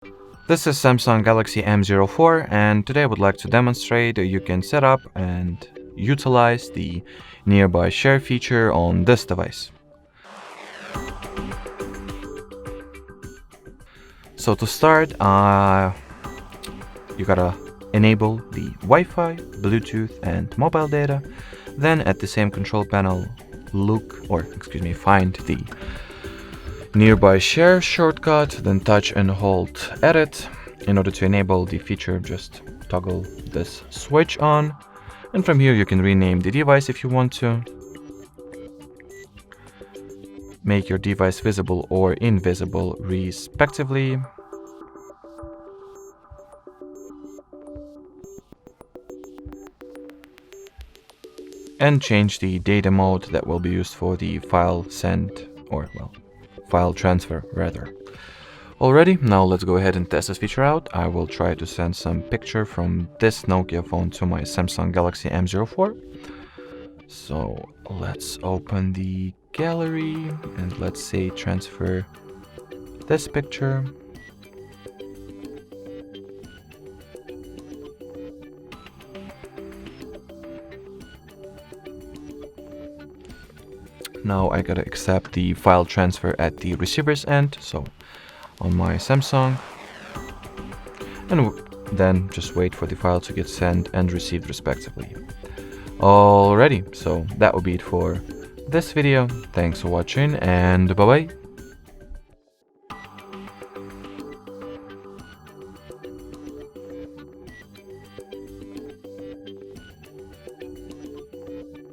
This is Samsung Galaxy M04, and today I would like to demonstrate that you can set up and utilize the nearby share feature on this device. So to start, you gotta enable the Wi-Fi, Bluetooth and mobile data. Then at the same control panel, find the nearby share shortcut, then touch and hold edit. In order to enable the feature, just toggle this switch on, and from here you can rename the device if you want to, make your device visible or invisible respectively, and change the data mode that will be used for the file transfer rather. Alrighty, now let's go ahead and test this feature out. I will try to send some picture from this Nokia phone to my Samsung Galaxy M04. So let's open the gallery and let's say transfer this picture. Now I gotta accept the file transfer at the receiver's end, so on my Samsung, and then just wait for the file to get sent and received respectively. Alrighty, so that will be it for this video. Thanks for watching and bye bye.